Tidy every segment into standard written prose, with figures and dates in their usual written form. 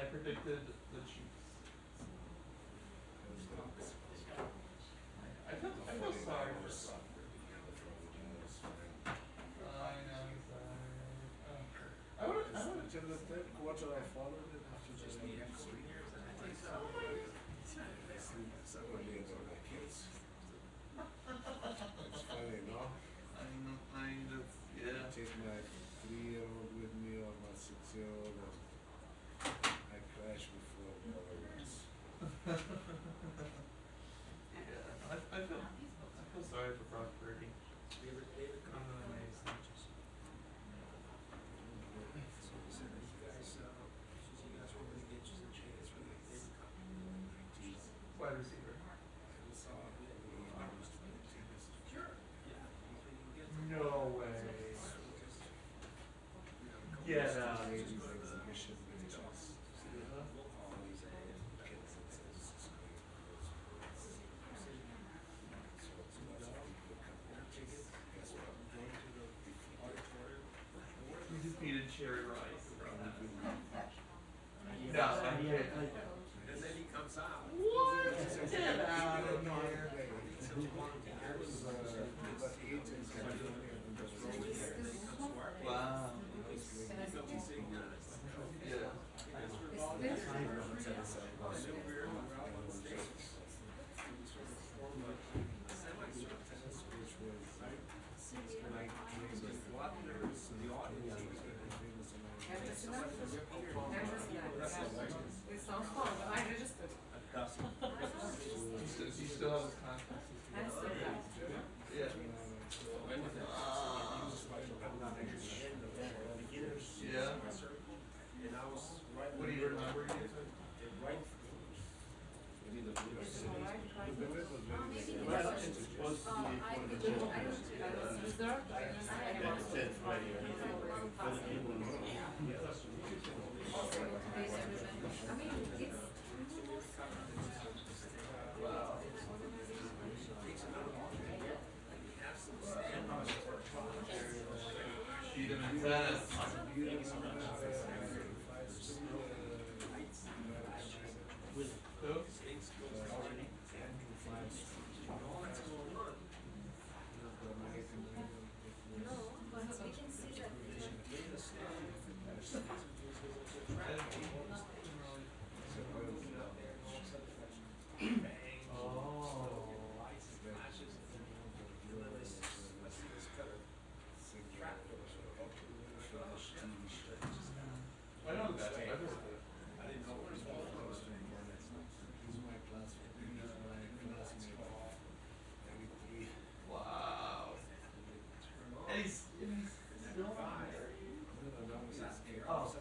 I predicted the Chiefs. I feel sorry for Brock Purdy. I know he's I would. Till the third quarter, I followed it after just the next week. Somebody about my kids. It's funny, no? Yeah. I take my 3-year-old with me or my 6-year-old, and I crash before the other ones. Yeah. I feel sorry for Brock Purdy. Wide receiver. No way. Get out. Exhibition matches. We just needed Cherry Rice. No, I need it. And then he comes out. What? Get out of here. Wow. Yeah. It sounds fun, but I registered. You still have his contact? I still have. Yeah. Yeah. What do you remember? Wow. Beat him in tennis. Who? I know that. I didn't know it was wow. And he's still on there. Oh. So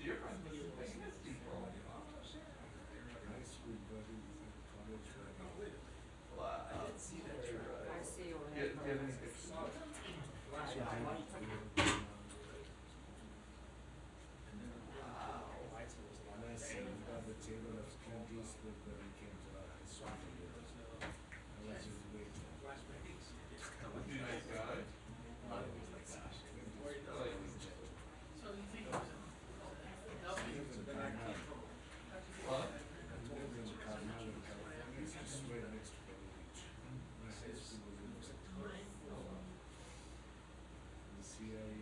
you're friends with the famous people. Wow. I see you. Get any pictures. You nice guy. What? CIA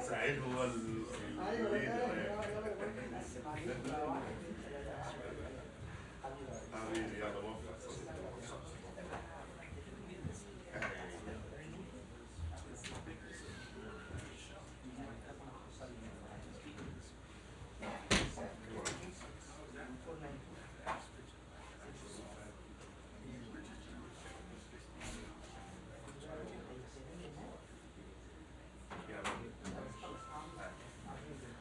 سعيد هو حبيبي يلا موفق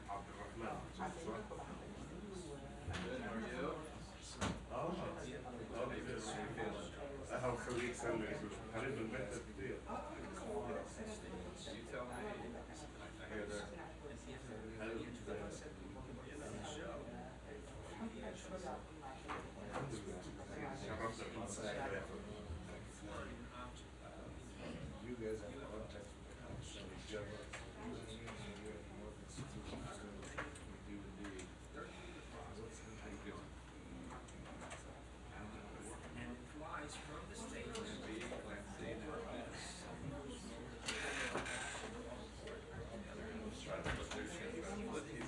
عبد الرحمن أهلا خليك سامي حبيب المكتب كتير You tell me. I hear they're شرفنا بالمساعدة You guys have contact with each other. You're in more institutions with you and the. and it flies from the States and be like the try to put their shit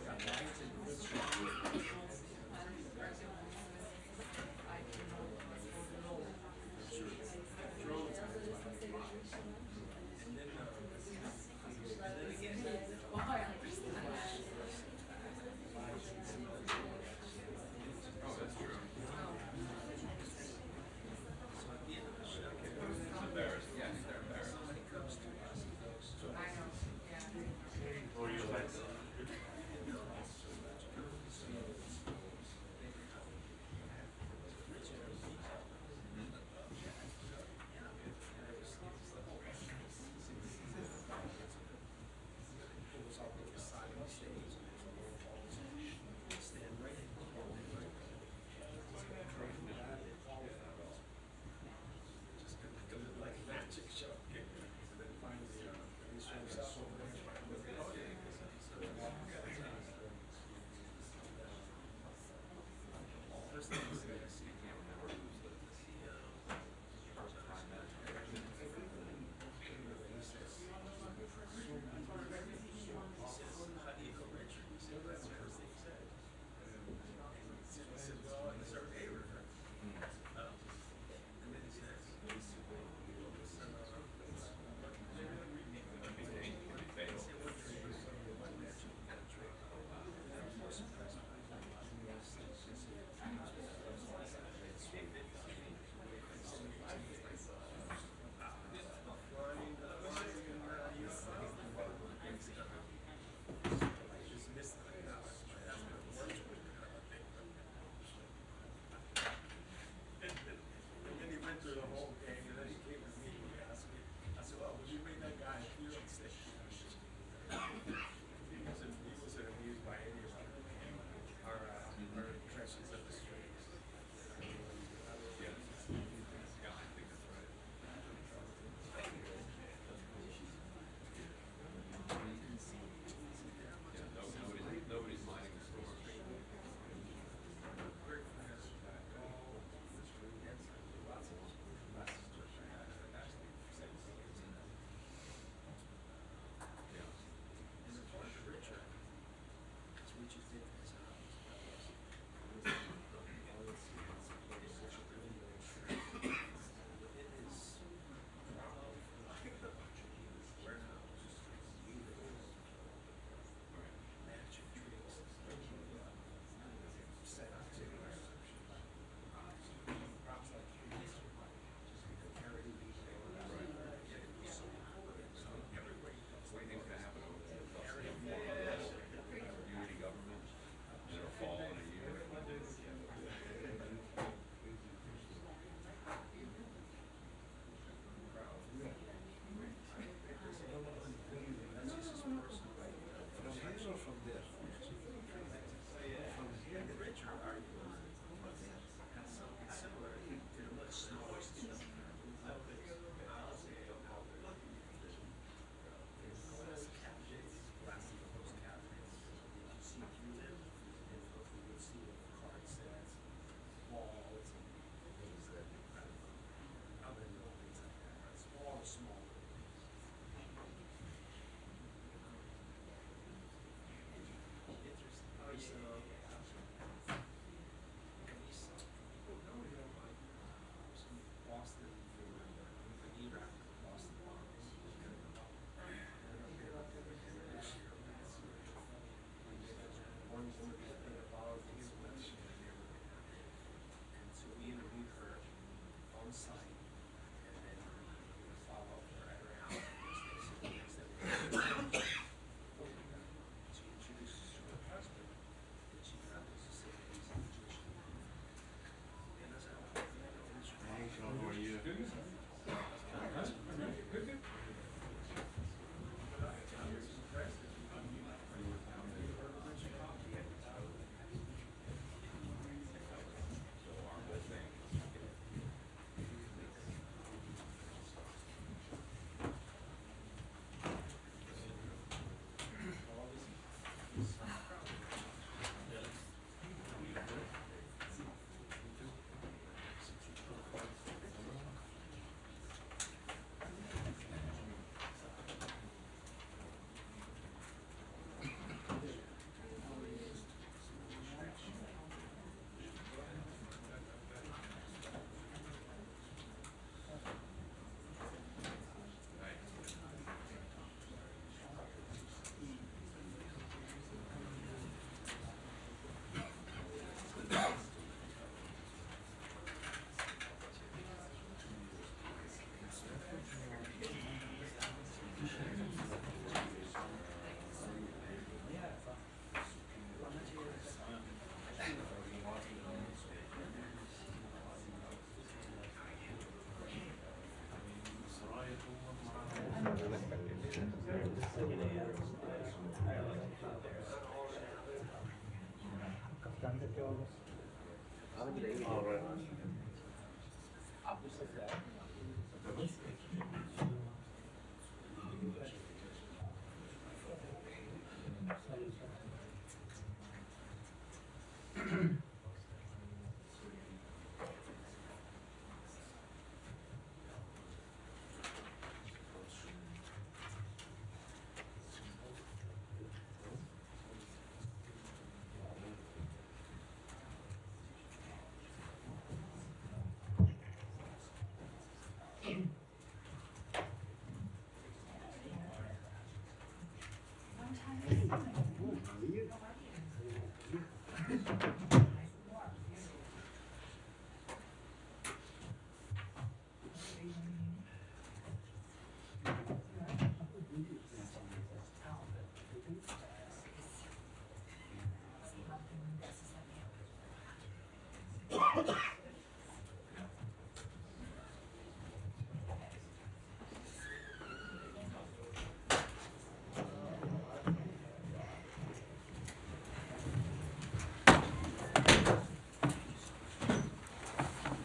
All right.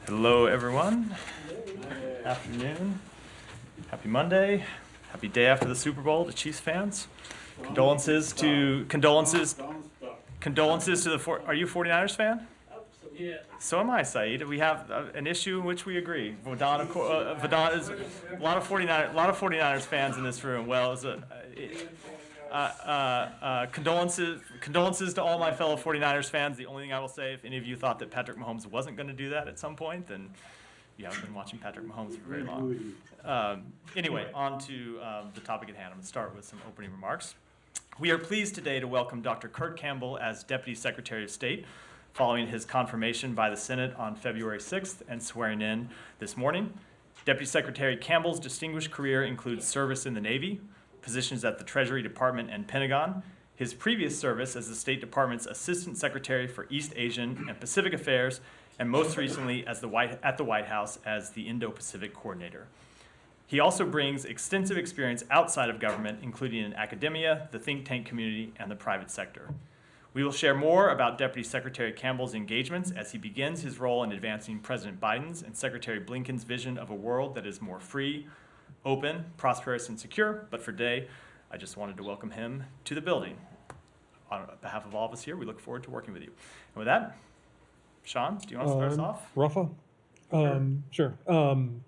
Hello, everyone. Afternoon. Happy Monday. Happy day after the Super Bowl to Chiefs fans. Condolences to the are you a 49ers fan? Yeah. So am I, Saeed. We have an issue in which we agree. Vadon is a lot of 49ers fans in this room. Well, condolences to all my fellow 49ers fans. The only thing I will say, if any of you thought that Patrick Mahomes wasn't going to do that at some point, then you haven't been watching Patrick Mahomes for very long. Anyway, on to the topic at hand. I'm going to start with some opening remarks. We are pleased today to welcome Dr. Kurt Campbell as Deputy Secretary of State, following his confirmation by the Senate on February 6th and swearing in this morning. Deputy Secretary Campbell's distinguished career includes service in the Navy, positions at the Treasury Department and Pentagon, his previous service as the State Department's Assistant Secretary for East Asian and Pacific Affairs, and most recently at the White House as the Indo-Pacific Coordinator. He also brings extensive experience outside of government, including in academia, the think tank community, and the private sector. We will share more about Deputy Secretary Campbell's engagements as he begins his role in advancing President Biden's and Secretary Blinken's vision of a world that is more free, open, prosperous, and secure. But for today, I just wanted to welcome him to the building. On behalf of all of us here, we look forward to working with you. And with that, Sean, do you want to start us off? Rafa? Sure.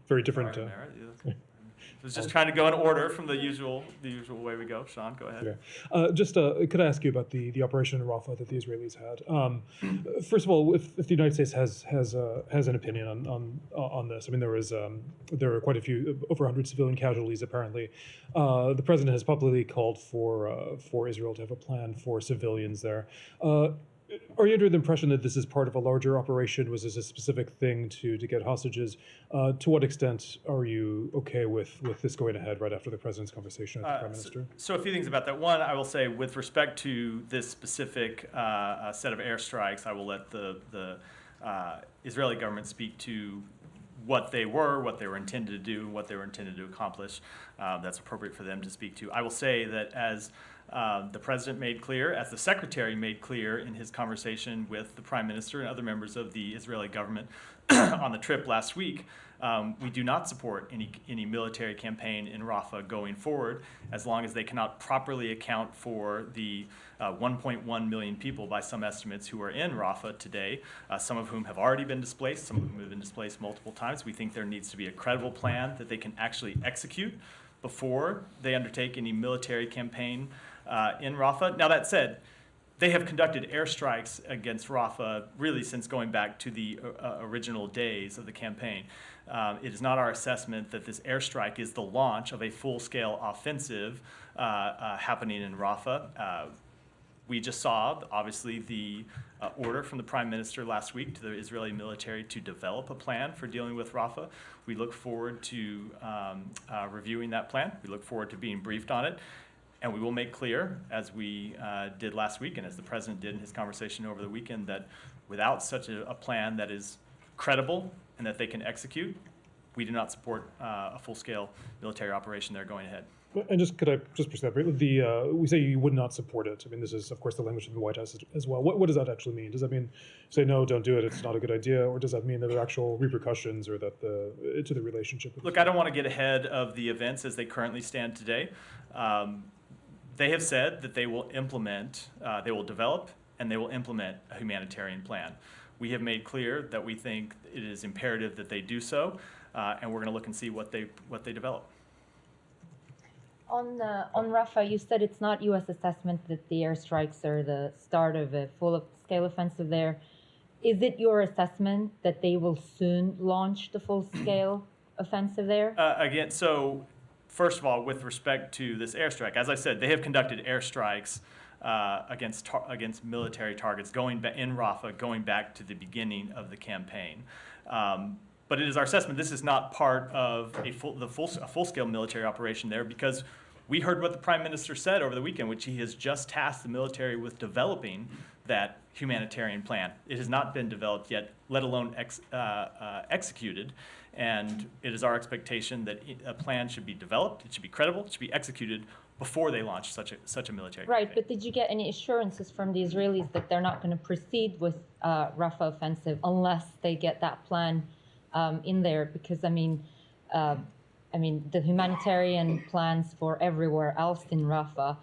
Very different. I was just trying to go in order from the usual way we go. Sean, go ahead. Okay. Could I ask you about the operation in Rafah that the Israelis had? First of all, if the United States has an opinion on this, I mean, there were quite a few, over 100 civilian casualties apparently. The president has publicly called for Israel to have a plan for civilians there. Are you under the impression that this is part of a larger operation? Was this a specific thing to get hostages? To what extent are you okay with this going ahead right after the president's conversation with the prime minister? So a few things about that. One, I will say with respect to this specific set of airstrikes, I will let the Israeli government speak to what they were intended to do, what they were intended to accomplish. That's appropriate for them to speak to. I will say that as the president made clear, as the secretary made clear in his conversation with the prime minister and other members of the Israeli government on the trip last week, we do not support any military campaign in Rafah going forward, as long as they cannot properly account for the 1.1 million people, by some estimates, who are in Rafah today, some of whom have already been displaced, some of whom have been displaced multiple times. We think there needs to be a credible plan that they can actually execute before they undertake any military campaign in Rafah. Now, that said, they have conducted airstrikes against Rafah really since going back to the original days of the campaign. It is not our assessment that this airstrike is the launch of a full-scale offensive happening in Rafah. We just saw, obviously, the order from the prime minister last week to the Israeli military to develop a plan for dealing with Rafah. We look forward to reviewing that plan. We look forward to being briefed on it. And we will make clear, as we did last week and as the president did in his conversation over the weekend, that without such a plan that is credible and that they can execute, we do not support a full-scale military operation there going ahead. And just could I just push that? We say you would not support it. I mean, this is of course the language of the White House as well. What does that actually mean? Does that mean say no, don't do it? It's not a good idea, or does that mean that there are actual repercussions or that to the relationship? Look, I don't want to get ahead of the events as they currently stand today. They have said that they will implement, they will develop, and they will implement a humanitarian plan. We have made clear that we think it is imperative that they do so, and we're going to look and see what they develop. On Rafah, you said it's not U.S. assessment that the airstrikes are the start of a full-scale offensive there. Is it your assessment that they will soon launch the full-scale offensive there? Again, so first of all, with respect to this airstrike, as I said, they have conducted airstrikes against military targets in Rafah going back to the beginning of the campaign. But it is our assessment this is not part of a full-scale military operation there, because we heard what the Prime Minister said over the weekend, which he has just tasked the military with developing that humanitarian plan. It has not been developed yet, let alone executed. And it is our expectation that a plan should be developed, it should be credible, it should be executed before they launch such a military Right, campaign. but did you get any assurances from the Israelis that they're not going to proceed with Rafah offensive unless they get that plan in there? Because I mean, the humanitarian plans for everywhere else in Rafah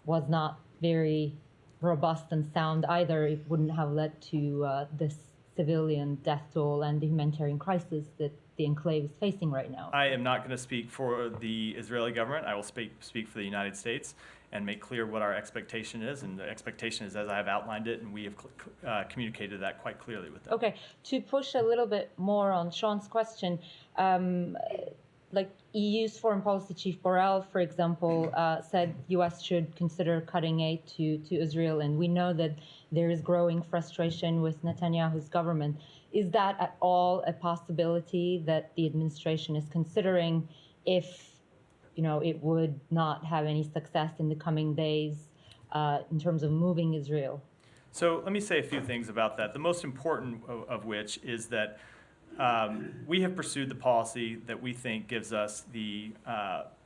was not very robust and sound either. It wouldn't have led to this civilian death toll and the humanitarian crisis that the enclave is facing right now. I am not going to speak for the Israeli government. I will speak for the United States and make clear what our expectation is. And the expectation is as I have outlined it, and we have communicated that quite clearly with them. Okay, to push a little bit more on Sean's question, like EU's foreign policy chief Borrell, for example, said U.S. should consider cutting aid to Israel, and we know that there is growing frustration with Netanyahu's government. Is that at all a possibility that the administration is considering if, it would not have any success in the coming days in terms of moving Israel? So let me say a few things about that. The most important of which is that we have pursued the policy that we think gives us the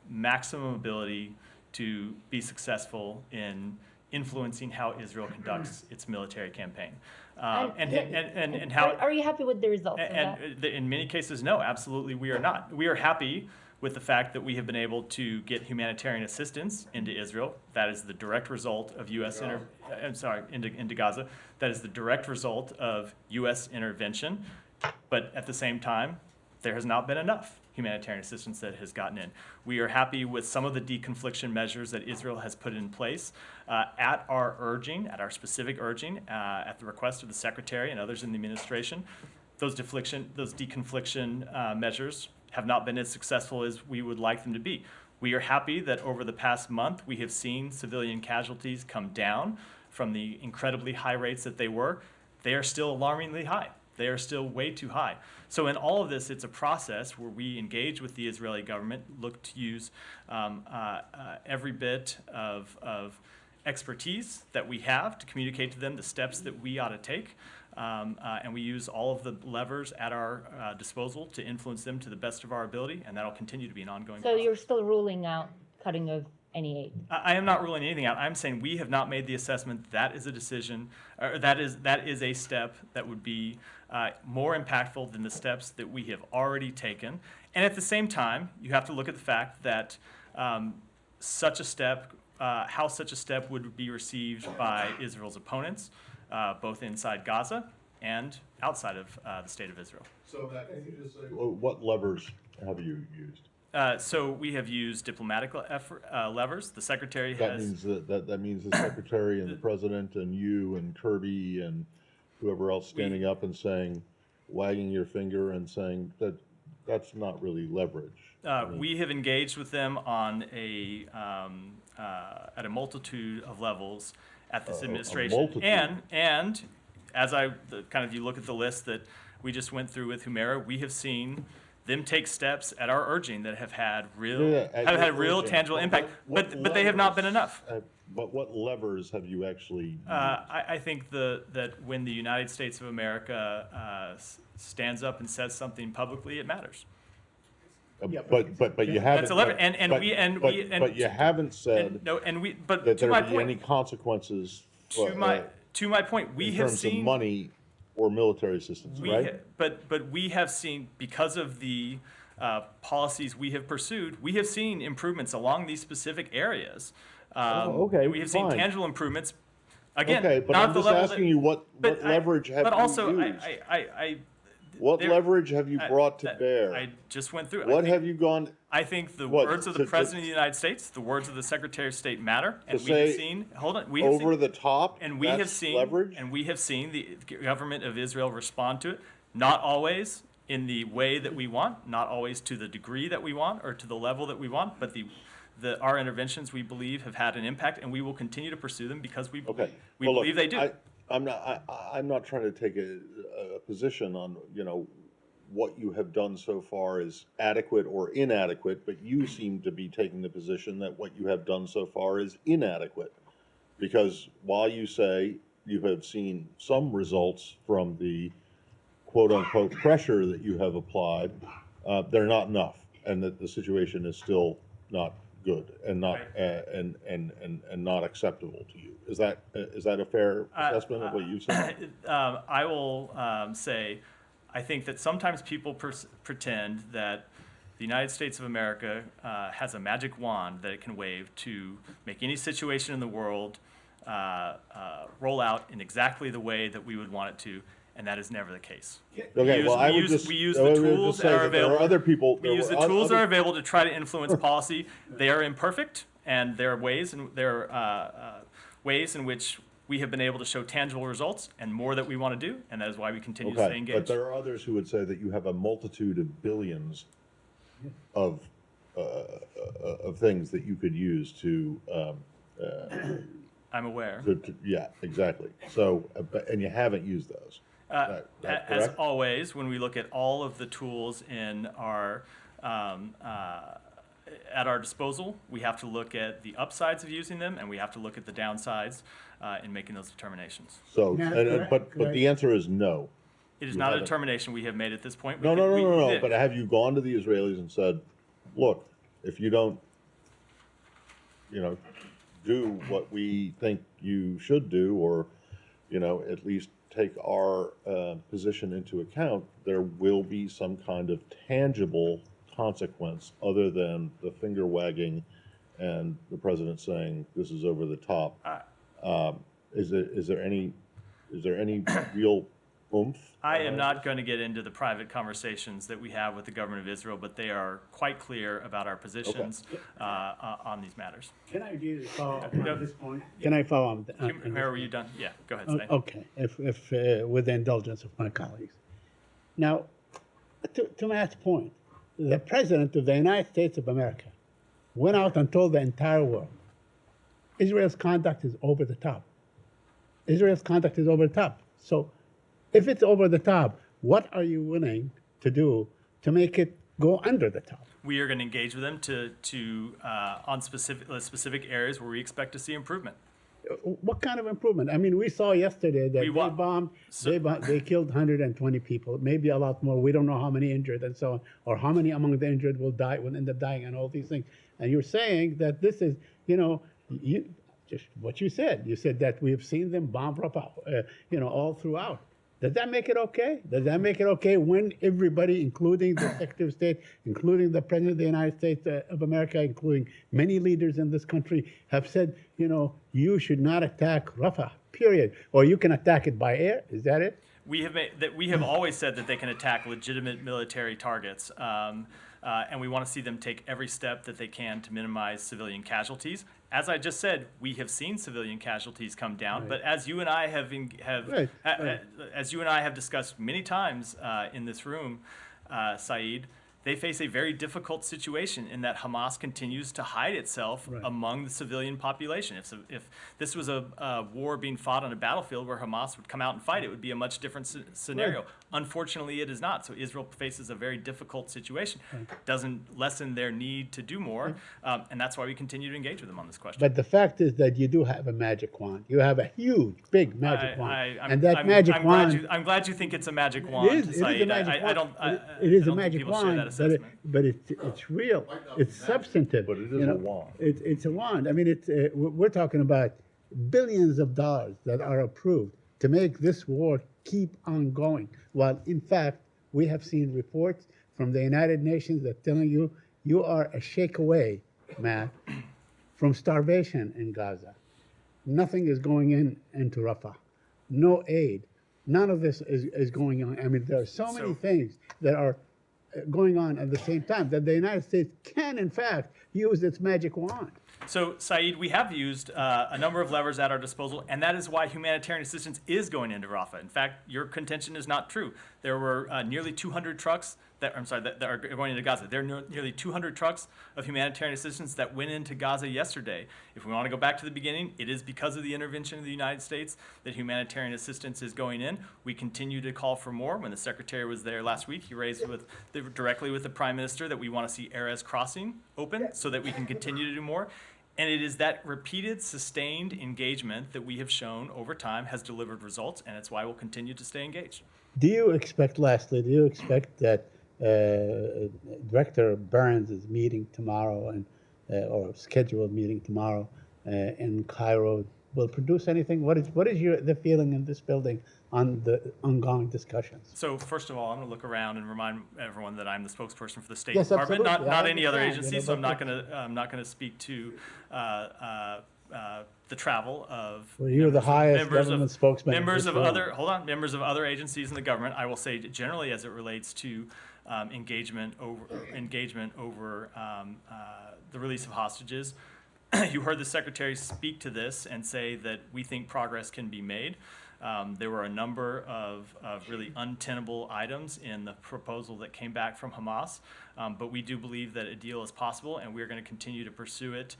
maximum ability to be successful in influencing how Israel conducts its military campaign. And how are you happy with the results of that? in many cases, no, absolutely we are not. We are happy with the fact that we have been able to get humanitarian assistance into Israel. That is the direct result of into Gaza. That is the direct result of U.S. intervention. But at the same time, there has not been enough humanitarian assistance that has gotten in. We are happy with some of the deconfliction measures that Israel has put in place at our specific urging, at the request of the Secretary and others in the administration. Those deconfliction measures have not been as successful as we would like them to be. We are happy that over the past month, we have seen civilian casualties come down from the incredibly high rates that they were. They are still alarmingly high. They are still way too high. So in all of this, it's a process where we engage with the Israeli government, look to use every bit of expertise that we have to communicate to them the steps that we ought to take. And we use all of the levers at our disposal to influence them to the best of our ability, and that'll continue to be an ongoing process. So you're still ruling out cutting of any aid? I am not ruling anything out. I'm saying we have not made the assessment that is a decision, or that is a step that would be more impactful than the steps that we have already taken. And at the same time, you have to look at the fact that such a step, how such a step would be received by Israel's opponents, both inside Gaza and outside of the state of Israel. So Matt, can you just say? What levers have you used? So we have used diplomatic levers. The Secretary That has... means that means the Secretary and the President and you and Kirby and whoever else standing up and saying, wagging your finger and saying that that's not really leverage. We have engaged with them on at a multitude of levels at this administration. And as you look at the list that we just went through with Humera, we have seen them take steps at our urging that have had real tangible impact, but they have not been enough. But what levers have you actually used? I think that when the United States of America stands up and says something publicly, it matters. But you haven't. That's 11, and but- we- and but- we- and But you to- haven't said And, no, and we, but that to there my would be any point, consequences. to my point, we in have terms seen. of money or military assistance, We right? but we have seen, because of the policies we have pursued, we have seen improvements along these specific areas. Okay, and we have seen fine. tangible improvements. Again, Okay, but not I'm at the just level asking that, you what but leverage have but you also, used? What there- leverage have you brought to bear? I just went through it. What have you gone? I think the What, words of the to- President of the United States, the words of the Secretary of State matter, and To we have say seen. Hold on, we have Over seen, the top, and we have that's seen leverage? and we have seen the government of Israel respond to it, not always in the way that we want, not always to the degree that we want or to the level that we want, but our interventions, we believe, have had an impact, and we will continue to pursue them because we Okay. we Well, look, believe they do. I'm not trying to take a position on, what you have done so far is adequate or inadequate, but you seem to be taking the position that what you have done so far is inadequate. Because while you say you have seen some results from the quote-unquote pressure that you have applied, they're not enough, and that the situation is still not good and not and not acceptable to you. Is that a fair assessment of what you said? I will say, I think that sometimes people pretend that the United States of America has a magic wand that it can wave to make any situation in the world roll out in exactly the way that we would want it to, and that is never the case. Okay, well, I would just We use I the would just tools say that are that there available. other people. We there use the were tools that other- are available to try to influence policy. They are imperfect, and there are ways in which we have been able to show tangible results and more that we want to do, and that is why we continue to stay Okay, engaged. but there are others who would say that you have a multitude of billions of things that you could use to, I'm aware. yeah, exactly. So, and you haven't used those. That As correct? always, when we look at all of the tools in our at our disposal, we have to look at the upsides of using them, and we have to look at the downsides in making those determinations. So, Now, but correct. the answer is no. It is You not a haven't. determination we have made at this point. No, no, no, no, no, but but have you gone to the Israelis and said, look, if you don't, do what we think you should do, or, at least take our position into account, there will be some kind of tangible consequence other than the finger wagging and the president saying this is over the top. Is there any real oomph? I am not going to get into the private conversations that we have with the government of Israel, but they are quite clear about our positions on these matters. Can I really follow up No. on this point? Can I follow up? on this Mayor, were you done? Yeah, go ahead, point? Say. Okay, if with the indulgence of my colleagues. Now, to Matt's point, the President of the United States of America went out and told the entire world, Israel's conduct is over the top. Israel's conduct is over the top. So if it's over the top, what are you willing to do to make it go under the top? We are going to engage with them on specific areas where we expect to see improvement. What kind of improvement? I mean, we saw yesterday that We wa- they bombed, So- they killed 120 people, maybe a lot more. We don't know how many injured and so on, or how many among the injured will end up dying and all these things. And you're saying that this is, just what you said. You said that we've seen them bomb Rafah, all throughout. Does that make it okay? Does that make it okay when everybody, including the Secretary of State, including the President of the United States of America, including many leaders in this country, have said, you should not attack Rafah, period. Or you can attack it by air? Is that it? We have always said that they can attack legitimate military targets, and we want to see them take every step that they can to minimize civilian casualties. As I just said, we have seen civilian casualties come down, but as you and I as you and I have discussed many times in this room, Saeed, they face a very difficult situation in that Hamas continues to hide itself among the civilian population. If this was a war being fought on a battlefield where Hamas would come out and fight, it would be a much different scenario. Unfortunately, it is not. So Israel faces a very difficult situation. Doesn't lessen their need to do more, and that's why we continue to engage with them on this question. But the fact is that you do have a magic wand. You have a huge, big magic wand. And that magic wand... I'm glad you think it's a magic It wand, is a Saeed. magic wand. I don't It is a think magic people share that wand, assessment. but it's real. It's substantive. But it is you a know. wand. It's a wand. I mean, we're talking about billions of dollars that are approved to make this war keep on going. While in fact, we have seen reports from the United Nations that telling you are a shake away, Matt, from starvation in Gaza. Nothing is going into Rafah. No aid. None of this is going on. I mean, there are so many things that are going on at the same time that the United States can, in fact, use its magic wand. So, Saeed, we have used a number of levers at our disposal, and that is why humanitarian assistance is going into Rafah. In fact, your contention is not true. There were nearly 200 trucks that are going into Gaza. There are nearly 200 trucks of humanitarian assistance that went into Gaza yesterday. If we want to go back to the beginning, it is because of the intervention of the United States that humanitarian assistance is going in. We continue to call for more. When the Secretary was there last week, he raised directly with the Prime Minister that we want to see Erez Crossing open so that we can continue to do more. And it is that repeated, sustained engagement that we have shown over time has delivered results, and it's why we'll continue to stay engaged. Do you expect that Director Burns is meeting tomorrow or scheduled meeting tomorrow in Cairo will produce anything? What is the feeling in this building on the ongoing discussions? So first of all, I'm going to look around and remind everyone that I'm the spokesperson for the State Yes, Department, absolutely. not I any other understand, agency. So I'm not but- going to speak to the travel of. Well, you're the highest members government spokesman in Members this of world. members of other agencies in the government. I will say generally as it relates to engagement over the release of hostages. You heard the Secretary speak to this and say that we think progress can be made. There were a number of really untenable items in the proposal that came back from Hamas, but we do believe that a deal is possible, and we're going to continue to pursue it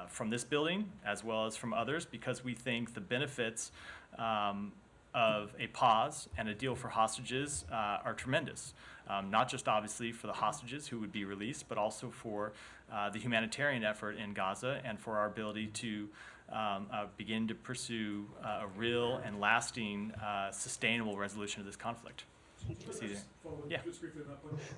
from this building as well as from others, because we think the benefits of a pause and a deal for hostages are tremendous. Not just obviously for the hostages who would be released, but also for the humanitarian effort in Gaza and for our ability to begin to pursue a real and lasting, sustainable resolution of this conflict.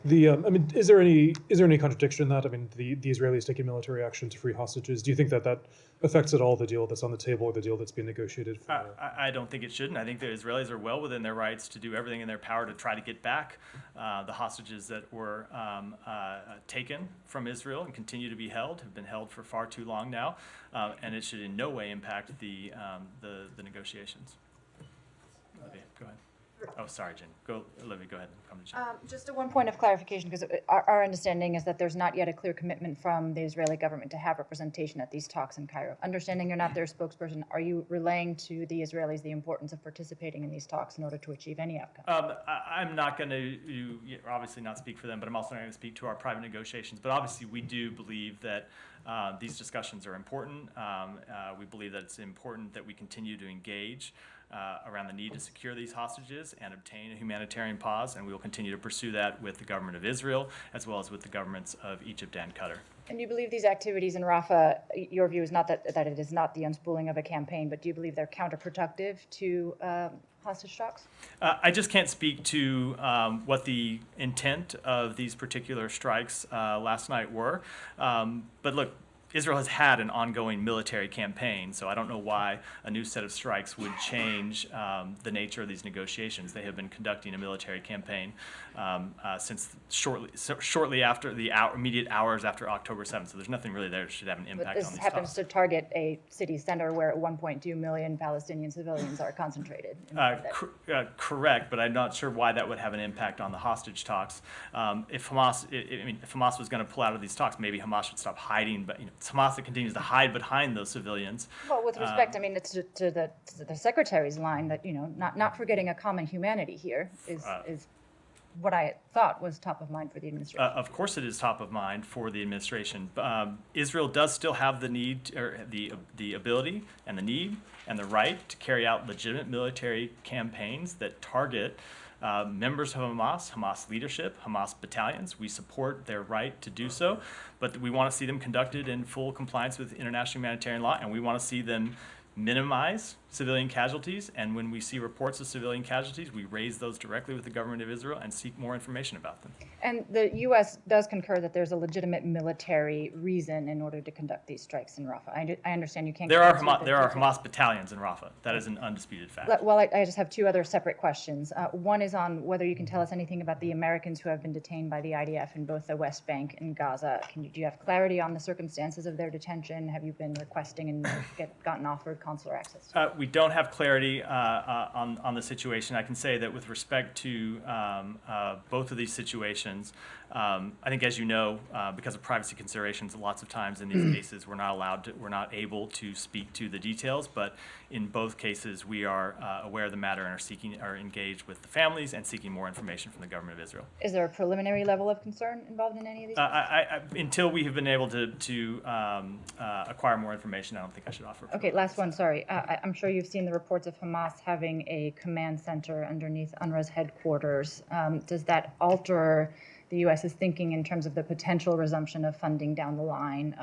Yeah. I mean, is there any contradiction in that? I mean, the Israelis taking military action to free hostages. Do you think that affects at all the deal that's on the table or the deal that's being negotiated for? I don't think it shouldn't. I think the Israelis are well within their rights to do everything in their power to try to get back the hostages that were taken from Israel and continue to be held, have been held for far too long now, and it should in no way impact the negotiations. Olivia, go ahead. Oh, sorry, Jen. Olivia, go ahead. Come to Jen. Just one point of clarification, because our understanding is that there's not yet a clear commitment from the Israeli government to have representation at these talks in Cairo. Understanding you're not their spokesperson, are you relaying to the Israelis the importance of participating in these talks in order to achieve any outcome? I'm not going to obviously not speak for them, but I'm also not going to speak to our private negotiations. But obviously, we do believe that these discussions are important. We believe that it's important that we continue to engage around the need to secure these hostages and obtain a humanitarian pause, and we will continue to pursue that with the government of Israel as well as with the governments of Egypt and Qatar. And you believe these activities in Rafah, your view is not that it is not the unspooling of a campaign, but do you believe they're counterproductive to hostage talks? I just can't speak to what the intent of these particular strikes last night were. But look, Israel has had an ongoing military campaign, so I don't know why a new set of strikes would change the nature of these negotiations. They have been conducting a military campaign since shortly after the immediate hours after October 7th, so there's nothing really there that should have an impact But on this these happens talks. to target a city center where 1.2 million Palestinian civilians are concentrated. Correct, but I'm not sure why that would have an impact on the hostage talks. If Hamas was going to pull out of these talks, maybe Hamas should stop hiding. But it's Hamas that continues to hide behind those civilians. Well, with respect, I mean, it's to the Secretary's line that, not forgetting a common humanity here is what I thought was top of mind for the administration. Of course, it is top of mind for the administration. Israel does still have the need, or the ability, and the need, and the right to carry out legitimate military campaigns that target members of Hamas, Hamas leadership, Hamas battalions. We support their right to do so, but we want to see them conducted in full compliance with international humanitarian law, and we want to see them minimize civilian casualties, and when we see reports of civilian casualties, we raise those directly with the government of Israel and seek more information about them. And the U.S. does concur that there's a legitimate military reason in order to conduct these strikes in Rafah. I understand you can't. There are comment there are specifically. Hamas battalions in Rafah. That is an undisputed fact. Well, I just have two other separate questions. One is on whether you can tell us anything about the Americans who have been detained by the IDF in both the West Bank and Gaza. Do you have clarity on the circumstances of their detention? Have you been requesting and gotten offered consular access? We don't have clarity on the situation. I can say that with respect to both of these situations, I think, as you know, because of privacy considerations, lots of times in these cases we're not able to speak to the details. But in both cases, we are aware of the matter and are engaged with the families and seeking more information from the government of Israel. Is there a preliminary level of concern involved in any of these? Until we have been able to acquire more information, I don't think I should offer. Okay, last one, sorry. I'm sure you've seen the reports of Hamas having a command center underneath UNRWA's headquarters. Does that alter the U.S.'s thinking in terms of the potential resumption of funding down the line?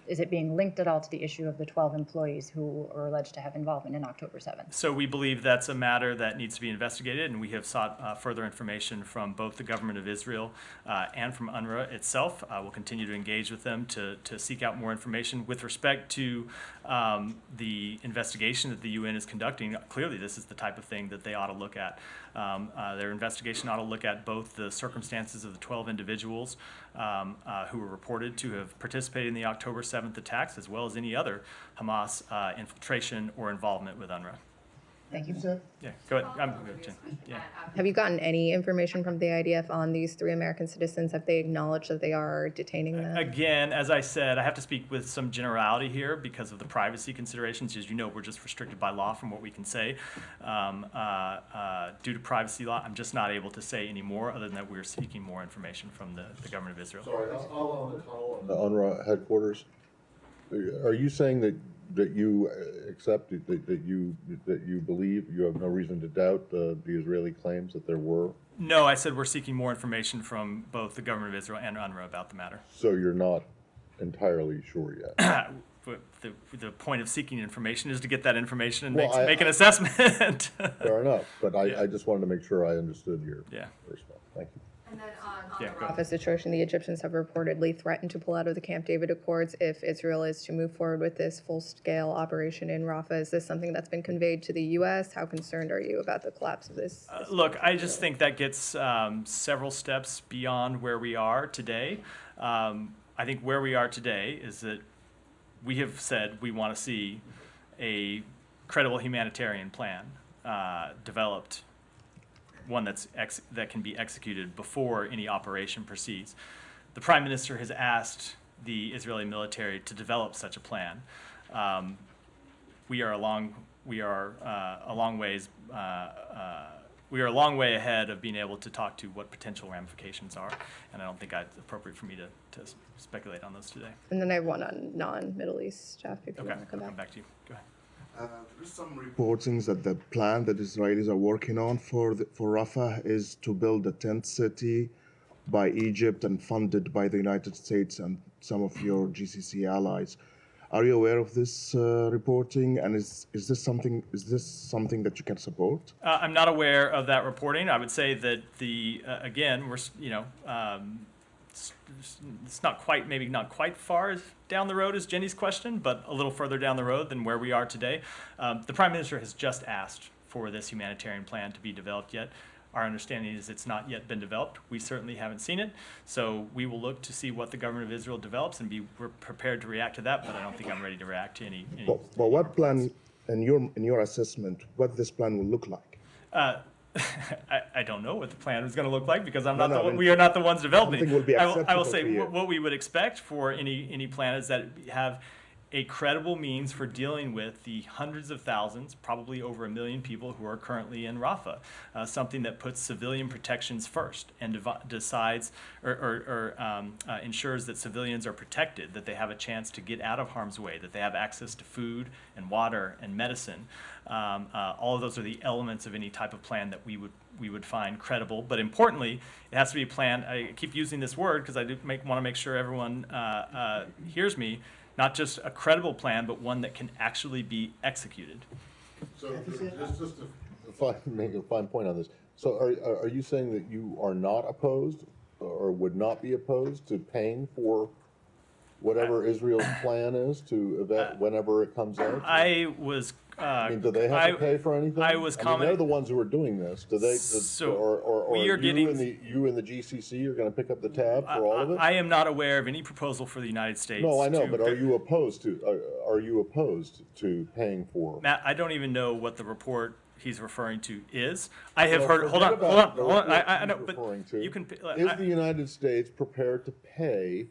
Is it being linked at all to the issue of the 12 employees who are alleged to have involvement in October 7th? So we believe that's a matter that needs to be investigated, and we have sought further information from both the government of Israel and from UNRWA itself. We'll continue to engage with them to seek out more information. With respect to the investigation that the UN is conducting, clearly this is the type of thing that they ought to look at. Their investigation ought to look at both the circumstances of the 12 individuals who were reported to have participated in the October 7th attacks, as well as any other Hamas infiltration or involvement with UNRWA. Thank you. Yeah, go ahead. I'm good, Jen. Yeah. Have you gotten any information from the IDF on these 3 American citizens? Have they acknowledged that they are detaining them? Again, as I said, I have to speak with some generality here because of the privacy considerations. As you know, we're just restricted by law from what we can say. Due to privacy law, I'm just not able to say any more other than that we're seeking more information from the government of Israel. Sorry, on the UNRWA headquarters, are you saying that you accept that you believe you have no reason to doubt the Israeli claims that there were? No, I said we're seeking more information from both the government of Israel and UNRWA about the matter. So you're not entirely sure yet? But the point of seeking information is to get that information and Well, make an assessment. Fair enough, but Yeah. I just wanted to make sure I understood your Yeah. response. Thank you. And then on Yeah, the go ahead. Rafah situation, the Egyptians have reportedly threatened to pull out of the Camp David Accords if Israel is to move forward with this full-scale operation in Rafah. Is this something that's been conveyed to the U.S.? How concerned are you about the collapse of this? Look, I just think that gets several steps beyond where we are today. I think where we are today is that we have said we want to see a credible humanitarian plan developed, one that can be executed before any operation proceeds. The Prime Minister has asked the Israeli military to develop such a plan. We are a long way ahead of being able to talk to what potential ramifications are, and I don't think it's appropriate for me to speculate on those today. And then I have one on non-Middle East stuff, if you Okay, want to come I'll back. come back to you. Go ahead. There is some reportings that the plan that Israelis are working on for Rafah is to build a tent city by Egypt and funded by the United States and some of your GCC allies. Are you aware of this reporting, and is this something that you can support? I'm not aware of that reporting. I would say that again, we're it's not quite, maybe not quite far down the road as Jenny's question, but a little further down the road than where we are today. The Prime Minister has just asked for this humanitarian plan to be developed yet. Our understanding is it's not yet been developed. We certainly haven't seen it. So we will look to see what the government of Israel develops and we're prepared to react to that, but I don't think I'm ready to react to any But what plan, in your assessment, what this plan will look like? I don't know what the plan is going to look like because We are not the ones developing something will be it. I will acceptable say to you. what we would expect for any plan is that it have a credible means for dealing with the hundreds of thousands, probably over 1 million people who are currently in Rafah. Something that puts civilian protections first and decides or ensures that civilians are protected, that they have a chance to get out of harm's way, that they have access to food and water and medicine. All of those are the elements of any type of plan that we would find credible. But importantly, it has to be a plan. I keep using this word because I want to make sure everyone hears me. Not just a credible plan, but one that can actually be executed. So just to make a fine point on this. So are you saying that you are not opposed or would not be opposed to paying for whatever Israel's plan is to whenever it comes out? I was. I mean, do they have to pay for anything? I was mean, commenting. they're the ones who are doing this. Do they? So or we are you getting. in the GCC are going to pick up the tab for all of it? I am not aware of any proposal for the United States. No, I know, but are you opposed to paying for? Matt, I don't even know what the report he's referring to is. I have heard. Hold on. I know, but you can. Is the United States prepared to pay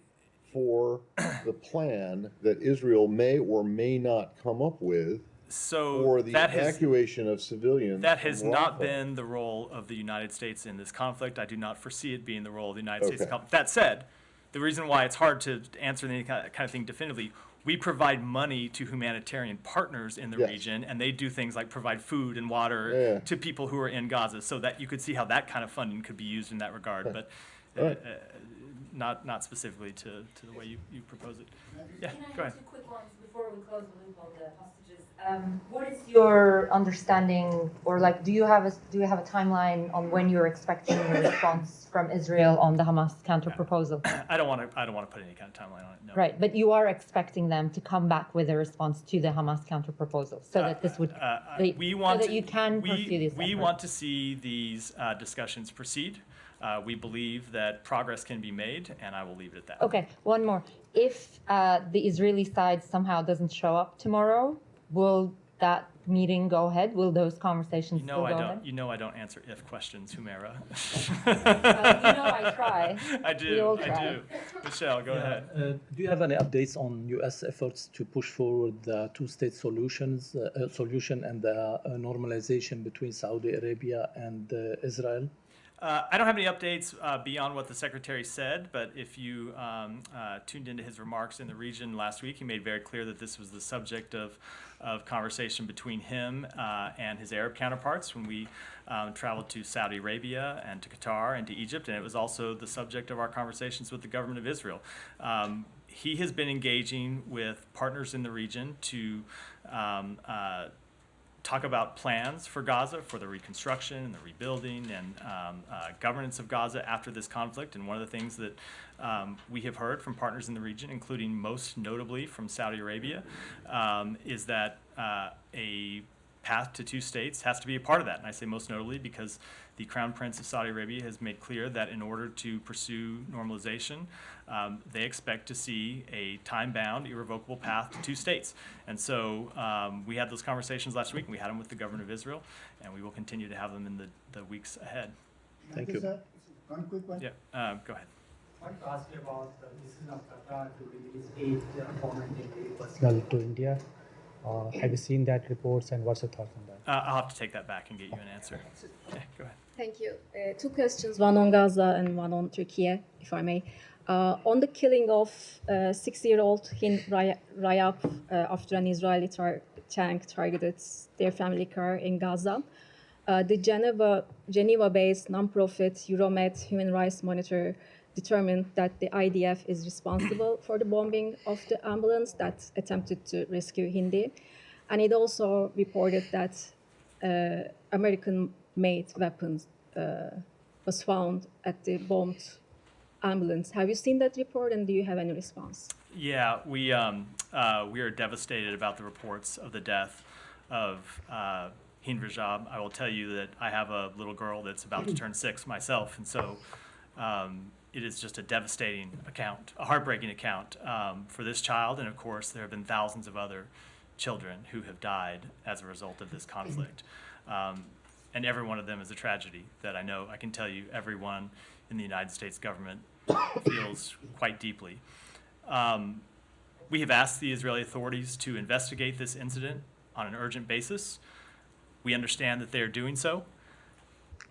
for the plan that Israel may or may not come up with for the evacuation of civilians? That has not been the role of the United States in this conflict. I do not foresee it being the role of the United States in the conflict. That said, the reason why it's hard to answer any kind of thing definitively, we provide money to humanitarian partners in the region, and they do things like provide food and water to people who are in Gaza, so that you could see how that kind of funding could be used in that regard. But not specifically to the way you propose it. Yeah, go ahead. Two quick ones before we close the loop on the hostages. What is your understanding, or like, do you have a timeline on when you're expecting a response from Israel on the Hamas counter proposal? I don't want to put any kind of timeline on it. No. Right, but you are expecting them to come back with a response to the Hamas counter proposal, so that this would we want so that you can pursue these. We want to see these discussions proceed. We believe that progress can be made, and I will leave it at that. Okay, one more. If the Israeli side somehow doesn't show up tomorrow, will that meeting go ahead? Will those conversations still go ahead? You know I don't answer if questions, Humaira. I try. I do. We all try. I do. Michelle, go ahead. Do you have any updates on U.S. efforts to push forward the two-state solution and the normalization between Saudi Arabia and Israel? I don't have any updates beyond what the Secretary said, but if you tuned into his remarks in the region last week, he made very clear that this was the subject of conversation between him and his Arab counterparts when we traveled to Saudi Arabia and to Qatar and to Egypt, and it was also the subject of our conversations with the government of Israel. He has been engaging with partners in the region to talk about plans for Gaza, for the reconstruction and the rebuilding and governance of Gaza after this conflict. And one of the things that we have heard from partners in the region, including most notably from Saudi Arabia, is that a path to two states has to be a part of that. And I say most notably because the Crown Prince of Saudi Arabia has made clear that in order to pursue normalization, they expect to see a time-bound, irrevocable path to two states. And so we had those conversations last week, and we had them with the government of Israel, and we will continue to have them in the weeks ahead. Thank you. One quick one. Yeah, go ahead. I want to ask you about the decision of Qatar to release 8 foreign personnel to India. Have you seen that reports, and what's your thoughts on that? I'll have to take that back and get you an answer. Yeah, go ahead. Thank you. Two questions, one on Gaza and one on Turkey, if I may. On the killing of 6-year-old Hind Rayab after an Israeli tank targeted their family car in Gaza, the Geneva-based non-profit Euromed Human Rights Monitor determined that the IDF is responsible for the bombing of the ambulance that attempted to rescue Hindi. And it also reported that American-made weapons was found at the bombed ambulance. Have you seen that report, and do you have any response? Yeah, we are devastated about the reports of the death of Hind Rajab. I will tell you that I have a little girl that's about to turn 6 myself, and so it is just a devastating account, a heartbreaking account for this child, and of course there have been thousands of other children who have died as a result of this conflict. And every one of them is a tragedy that I know, I can tell you, everyone in the United States government feels quite deeply. We have asked the Israeli authorities to investigate this incident on an urgent basis. We understand that they are doing so.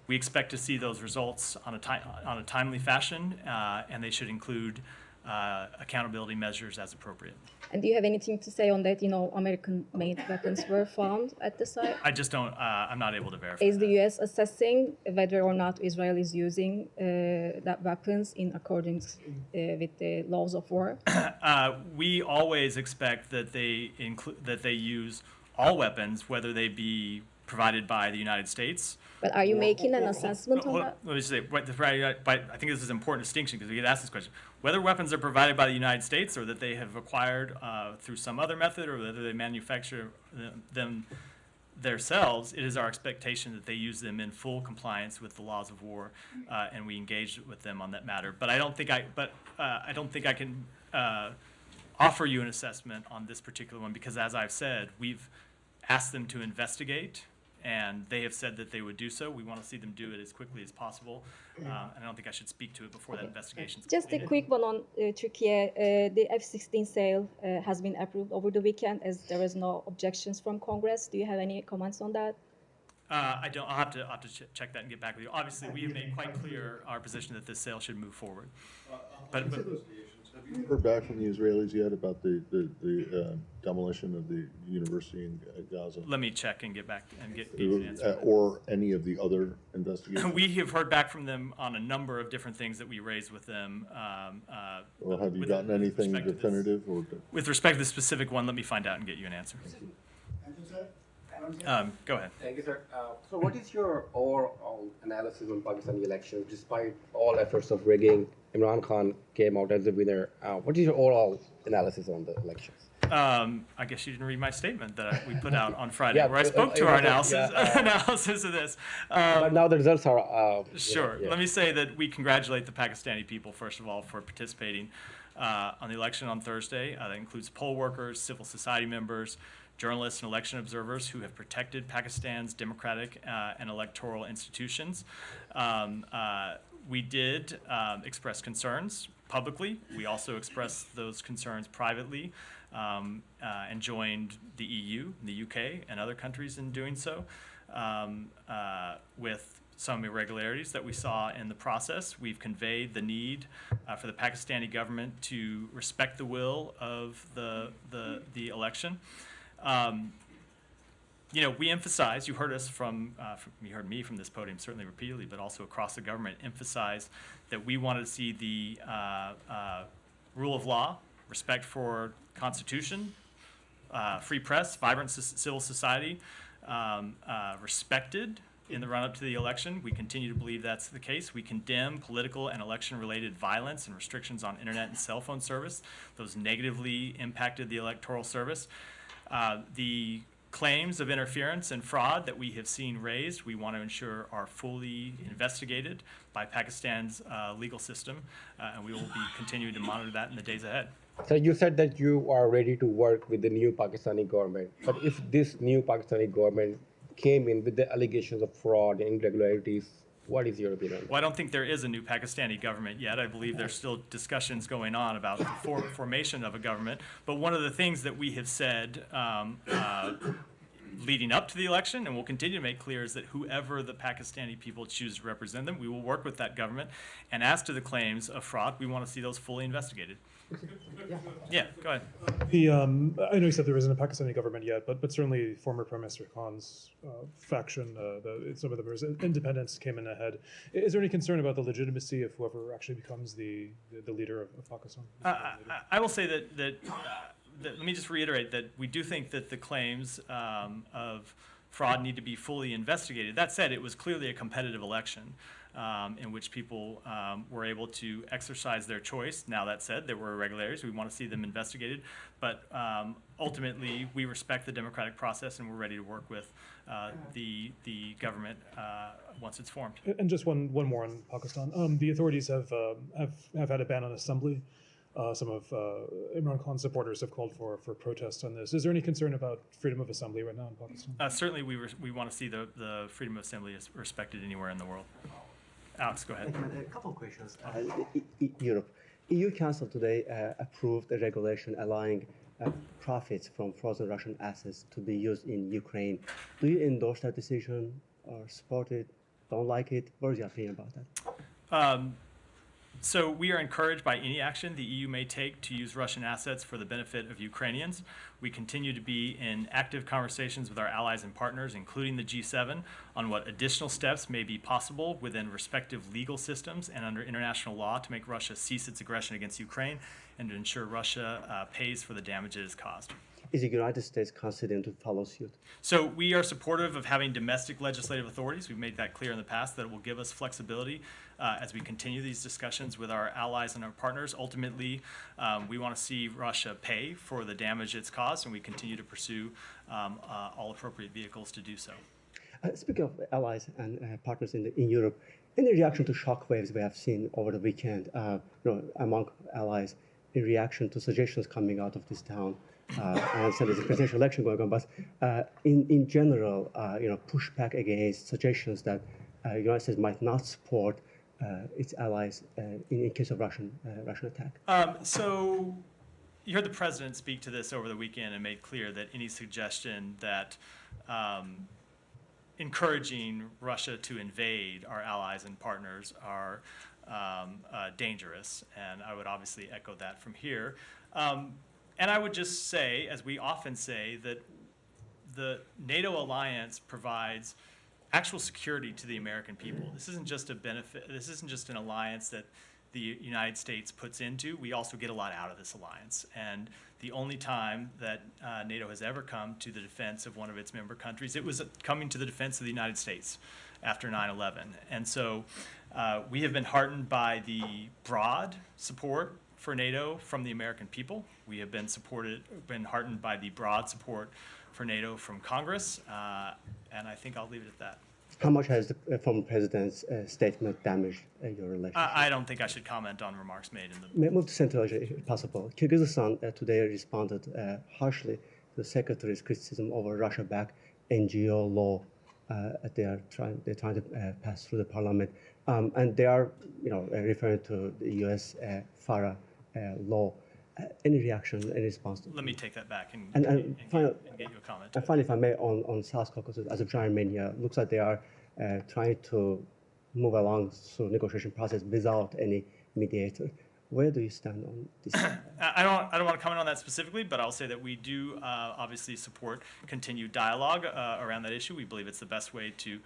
We expect to see those results on a timely fashion, and they should include accountability measures as appropriate. And do you have anything to say on that? You know, American-made weapons were found at the site. I just don't. I'm not able to verify. Is the U.S. assessing whether or not Israel is using that weapons in accordance with the laws of war? We always expect that they use all weapons, whether they be provided by the United States. But are you making an assessment on that? Let me just say, I think this is an important distinction because we get asked this question. Whether weapons are provided by the United States or that they have acquired through some other method or whether they manufacture them themselves, it is our expectation that they use them in full compliance with the laws of war, and we engage with them on that matter. But I don't think I can offer you an assessment on this particular one because, as I've said, we've asked them to investigate, and they have said that they would do so. We want to see them do it as quickly as possible, and I don't think I should speak to it before that investigation. Just a quick one on Turkey. The F-16 sale has been approved over the weekend as there was no objections from Congress. Do you have any comments on that? I don't. I'll have to check that and get back with you. Obviously, we have made quite clear our position that this sale should move forward. But have you heard back from the Israelis yet about the demolition of the university in Gaza? Let me check and get back and get you an answer. Or any of the other investigations? We have heard back from them on a number of different things that we raised with them. Well, have you gotten anything definitive? With respect to the specific one, let me find out and get you an answer. Go ahead. Thank you, sir. So what is your overall analysis on Pakistani elections? Despite all efforts of rigging, Imran Khan came out as the winner. What is your overall analysis on the elections? I guess you didn't read my statement that we put out on Friday, where I spoke to our analysis of this. But now the results are... Sure. Let me say that we congratulate the Pakistani people, first of all, for participating on the election on Thursday. That includes poll workers, civil society members, journalists, and election observers who have protected Pakistan's democratic and electoral institutions. We did express concerns publicly. We also expressed those concerns privately and joined the EU, the UK, and other countries in doing so with some irregularities that we saw in the process. We've conveyed the need for the Pakistani government to respect the will of the election. You know, we emphasize, you heard us you heard me from this podium certainly repeatedly, but also across the government, emphasize that we wanted to see the rule of law, respect for Constitution, free press, vibrant civil society, respected in the run-up to the election. We continue to believe that's the case. We condemn political and election-related violence and restrictions on internet and cell phone service. Those negatively impacted the electoral service. The claims of interference and fraud that we have seen raised, we want to ensure are fully investigated by Pakistan's legal system, and we will be continuing to monitor that in the days ahead. So you said that you are ready to work with the new Pakistani government, but if this new Pakistani government came in with the allegations of fraud and irregularities, what is your opinion? Well, I don't think there is a new Pakistani government yet. I believe there's still discussions going on about the formation of a government. But one of the things that we have said leading up to the election, and we'll continue to make clear, is that whoever the Pakistani people choose to represent them, we will work with that government. And as to the claims of fraud, we want to see those fully investigated. Yeah, go ahead. I know you said there isn't a Pakistani government yet, but certainly former Prime Minister Khan's faction, some of the members, independents came in ahead. Is there any concern about the legitimacy of whoever actually becomes the leader of Pakistan? I will say that let me just reiterate that we do think that the claims of fraud need to be fully investigated. That said, it was clearly a competitive election in which people were able to exercise their choice. Now, that said, there were irregularities. We want to see them investigated. But ultimately, we respect the democratic process, and we're ready to work with the government once it's formed. And just one more on Pakistan. The authorities have had a ban on assembly. Some of Imran Khan's supporters have called for protests on this. Is there any concern about freedom of assembly right now in Pakistan? Certainly, we want to see the freedom of assembly is respected anywhere in the world. Alex, go ahead. A couple of questions. Europe. EU Council today approved a regulation allowing profits from frozen Russian assets to be used in Ukraine. Do you endorse that decision or support it, don't like it? What is your opinion about that? So we are encouraged by any action the EU may take to use Russian assets for the benefit of Ukrainians. We continue to be in active conversations with our allies and partners, including the G7, on what additional steps may be possible within respective legal systems and under international law to make Russia cease its aggression against Ukraine and to ensure Russia pays for the damage it has caused. Is the United States considering to follow suit? So we are supportive of having domestic legislative authorities. We've made that clear in the past that it will give us flexibility as we continue these discussions with our allies and our partners. Ultimately, we want to see Russia pay for the damage it's caused, and we continue to pursue all appropriate vehicles to do so. Speaking of allies and partners in Europe, any reaction to shockwaves we have seen over the weekend among allies in reaction to suggestions coming out of this town? I understand there's a presidential election going on, but in general, pushback against suggestions that the United States might not support its allies in case of Russian attack. So you heard the president speak to this over the weekend and made clear that any suggestion that encouraging Russia to invade our allies and partners are dangerous, and I would obviously echo that from here. And I would just say, as we often say, that the NATO alliance provides actual security to the American people. This isn't just a benefit. This isn't just an alliance that the United States puts into. We also get a lot out of this alliance. And the only time that NATO has ever come to the defense of one of its member countries, it was coming to the defense of the United States after 9/11. And so we have been heartened by the broad support for NATO from the American people. We have been heartened by the broad support for NATO from Congress, and I think I'll leave it at that. How much has the former president's statement damaged your relationship? I don't think I should comment on remarks made in the... May I move to Central Asia, if possible? Kyrgyzstan today responded harshly to the secretary's criticism over Russia-backed NGO law they're trying to pass through the parliament, and they are referring to the U.S. FARA law. Any reaction, any response? Let me take that back and get you a comment. And finally, if I may, on South Caucasus, Azerbaijan, Armenia, looks like they are trying to move along through negotiation process without any mediator. Where do you stand on this? I don't want to comment on that specifically, but I'll say that we do obviously support continued dialogue around that issue. We believe it's the best way to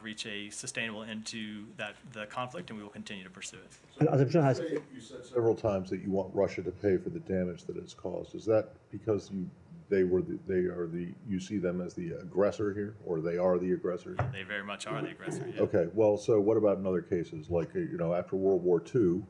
reach a sustainable end to the conflict, and we will continue to pursue it. And Azerbaijan has. You said several times that you want Russia to pay for the damage that it's caused. Is that because you see them as the aggressor here, or they are the aggressor? They very much are the aggressor. Yeah. Okay. Well, so what about in other cases, like after World War II?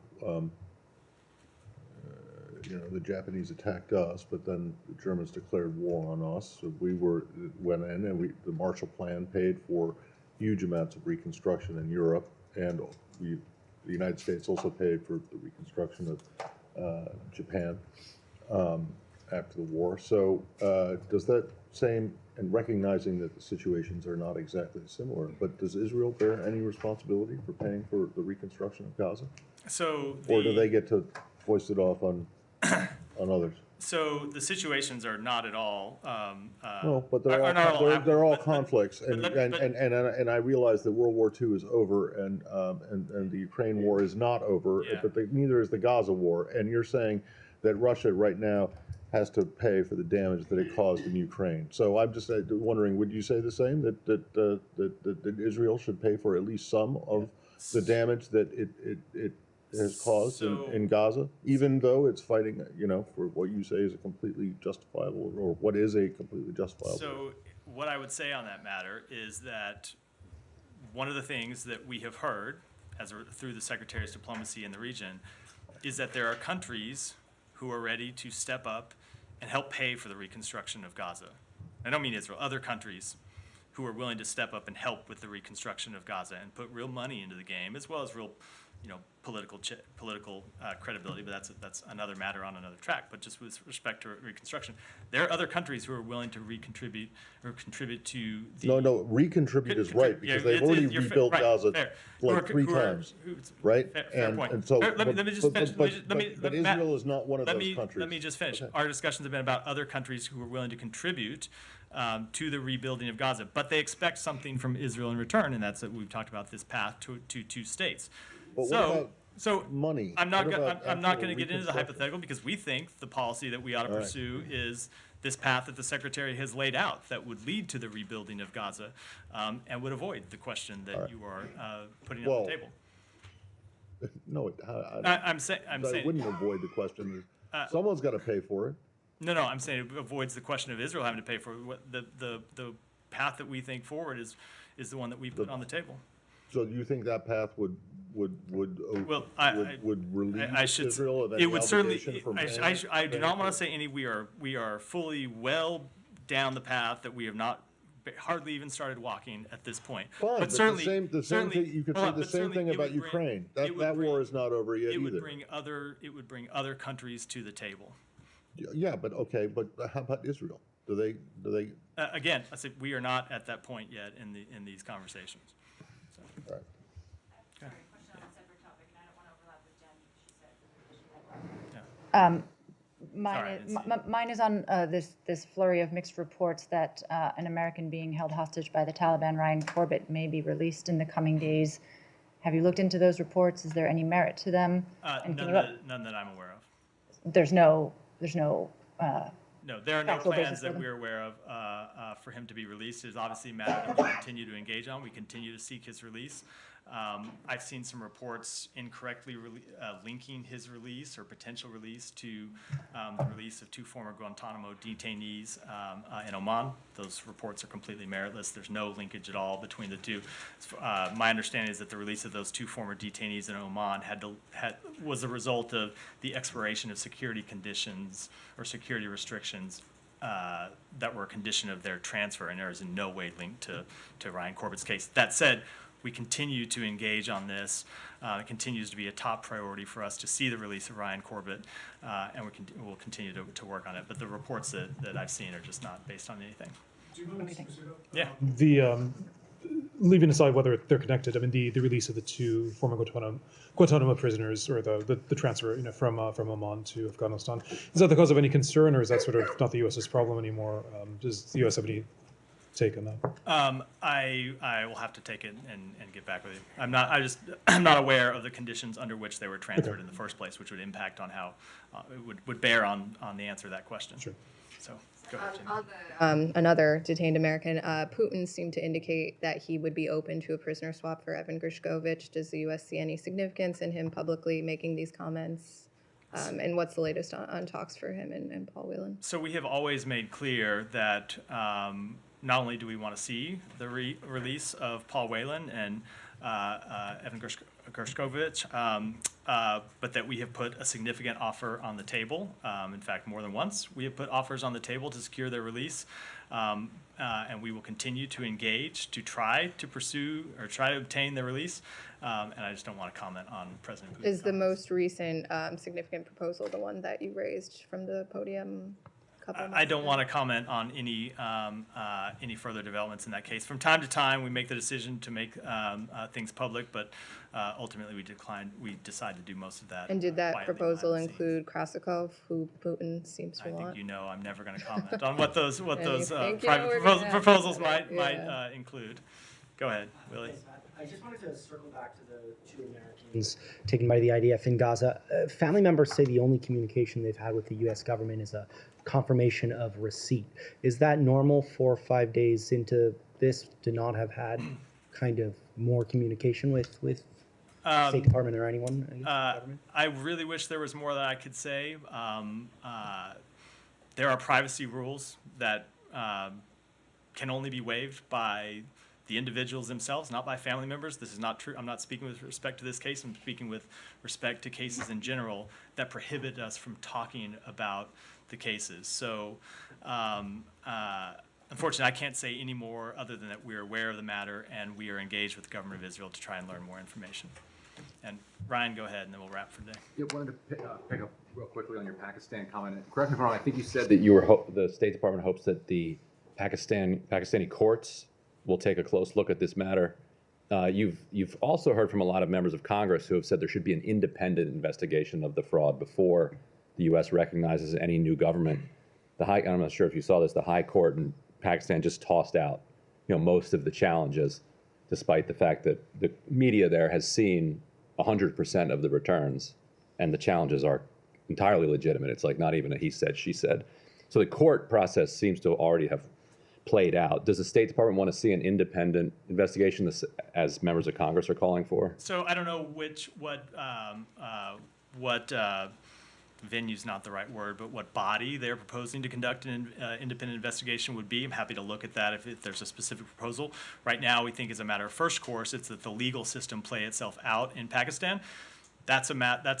The Japanese attacked us, but then the Germans declared war on us. So we went in, and the Marshall Plan paid for huge amounts of reconstruction in Europe, and the United States also paid for the reconstruction of Japan after the war. So does that same, and recognizing that the situations are not exactly similar, but does Israel bear any responsibility for paying for the reconstruction of Gaza? Or do they get to foist it off on others? So the situations are not at all. No, but they're all conflicts, and I realize that World War II is over, and the Ukraine war is not over, but neither is the Gaza war. And you're saying that Russia right now has to pay for the damage that it caused in Ukraine. So I'm just wondering, would you say the same, that Israel should pay for at least some of the damage that it has caused in Gaza, even though it's fighting, for what you say is a completely justifiable, or what is a completely justifiable? So what I would say on that matter is that one of the things that we have heard through the Secretary's diplomacy in the region is that there are countries who are ready to step up and help pay for the reconstruction of Gaza. I don't mean Israel, other countries who are willing to step up and help with the reconstruction of Gaza and put real money into the game, as well as real political credibility, but that's another matter on another track. But just with respect to reconstruction, there are other countries who are willing to contribute to the... No, recontribute is right, because they've already rebuilt Gaza three times, right? Fair point. And so, let me just finish. But Israel is not one of those countries. Let me just finish. Okay. Our discussions have been about other countries who are willing to contribute to the rebuilding of Gaza, but they expect something from Israel in return, and that's that we've talked about this path to two states. But what about money? I'm not going to get into the hypothetical, because we think the policy that we ought to pursue is this path that the Secretary has laid out that would lead to the rebuilding of Gaza, and would avoid the question that you are putting on the table. No, I'm saying it wouldn't avoid the question. Someone's got to pay for it. No, I'm saying it avoids the question of Israel having to pay for it. The path that we think forward is the one that we put on the table. So you think that path would Well, relieve I should. Israel of any It would certainly. obligation from I do not want to say any. We are fully well down the path that we have not hardly even started walking at this point. Fine, but certainly, the same thing. You could say the same thing about Ukraine. That war is not over yet either. It would bring other countries to the table. Yeah, but okay. But how about Israel? Do they? Again, I said we are not at that point yet in these conversations. So. All right. Okay. Mine is on this flurry of mixed reports that an American being held hostage by the Taliban, Ryan Corbett, may be released in the coming days. Have you looked into those reports? Is there any merit to them? None that I'm aware of. There's no. No, there are no plans that we're aware of for him to be released. It is obviously a matter that we continue to engage on. We continue to seek his release. I've seen some reports incorrectly linking his release or potential release to the release of two former Guantanamo detainees in Oman. Those reports are completely meritless. There's no linkage at all between the two. My understanding is that the release of those two former detainees in Oman was a result of the expiration of security conditions or security restrictions that were a condition of their transfer, and there is in no way linked to Ryan Corbett's case. That said, we continue to engage on this. It continues to be a top priority for us to see the release of Ryan Corbett, and we'll continue to work on it. But the reports that I've seen are just not based on anything. Do you mind Yeah. Leaving aside whether they're connected, I mean, the release of the two former Guantanamo prisoners, or the transfer, from Oman to Afghanistan, is that the cause of any concern, or is that sort of not the U.S.'s problem anymore? Does the U.S. have any take on that? I will have to take it and get back with you. I'm not aware of the conditions under which they were transferred in the first place, which would impact on how it would bear on the answer to that question. Sure. So go ahead, Jamie. Another detained American, Putin seemed to indicate that he would be open to a prisoner swap for Evan Gershkovich. Does the U.S. see any significance in him publicly making these comments? And what's the latest on talks for him and Paul Whelan? So we have always made clear that not only do we want to see the release of Paul Whelan and Evan Gershkovich, but that we have put a significant offer on the table. In fact, more than once, we have put offers on the table to secure their release, and we will continue to engage to try to pursue or try to obtain their release. And I just don't want to comment on President Putin's Is the most recent significant proposal the one that you raised from the podium? I don't want to comment on any further developments in that case. From time to time, we make the decision to make things public, but ultimately we decide to do most of that. And did that proposal include Krasikov, who Putin seems to want? I think I'm never going to comment on what those private proposals might include. Go ahead, Willie. I just wanted to circle back to the two Americans taken by the IDF in Gaza. Family members say the only communication they've had with the U.S. government is a confirmation of receipt. Is that normal 4 or 5 days into this to not have had kind of more communication with State Department or anyone? I really wish there was more that I could say. There are privacy rules that can only be waived by the individuals themselves, not by family members. This is not true. I'm not speaking with respect to this case. I'm speaking with respect to cases in general that prohibit us from talking about the cases. So unfortunately, I can't say any more other than that we're aware of the matter and we are engaged with the government of Israel to try and learn more information. And Ryan, go ahead, and then we'll wrap for today. Yeah, wanted to pick up real quickly on your Pakistan comment. Correct me if I'm wrong. I think you said that the State Department hopes that the Pakistani courts will take a close look at this matter. You've also heard from a lot of members of Congress who have said there should be an independent investigation of the fraud before the U.S. recognizes any new government. I'm not sure if you saw this. The High Court in Pakistan just tossed out, most of the challenges, despite the fact that the media there has seen 100% of the returns, and the challenges are entirely legitimate. It's like not even a he said, she said. So the court process seems to already have played out. Does the State Department want to see an independent investigation, as members of Congress are calling for? So I don't know what venue's not the right word, but what body they're proposing to conduct an independent investigation would be. I'm happy to look at that if there's a specific proposal. Right now, we think as a matter of first course, it's that the legal system play itself out in Pakistan. That's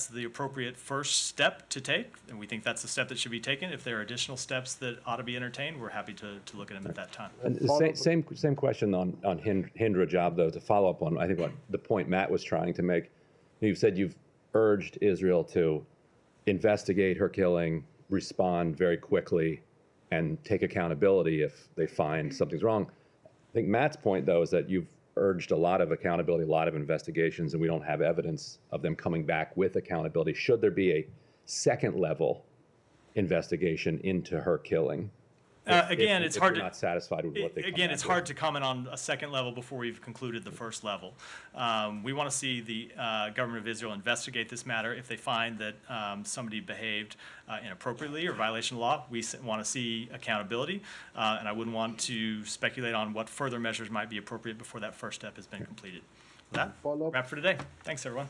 the appropriate first step to take, and we think that's the step that should be taken. If there are additional steps that ought to be entertained, we're happy to look at them at that time. And the same question on Hind Rajab, though, to follow up on, I think, what the point Matt was trying to make. You've said you've urged Israel to investigate her killing, respond very quickly, and take accountability if they find something's wrong. I think Matt's point, though, is that you've urged a lot of accountability, a lot of investigations, and we don't have evidence of them coming back with accountability. Should there be a second level investigation into her killing? Again, it's hard to not satisfied with what they again, it's hard to comment on a second level before we've concluded the first level. We want to see the government of Israel investigate this matter. If they find that somebody behaved inappropriately or violation of law, we want to see accountability. And I wouldn't want to speculate on what further measures might be appropriate before that first step has been completed. With that, wrap for today. Thanks, everyone.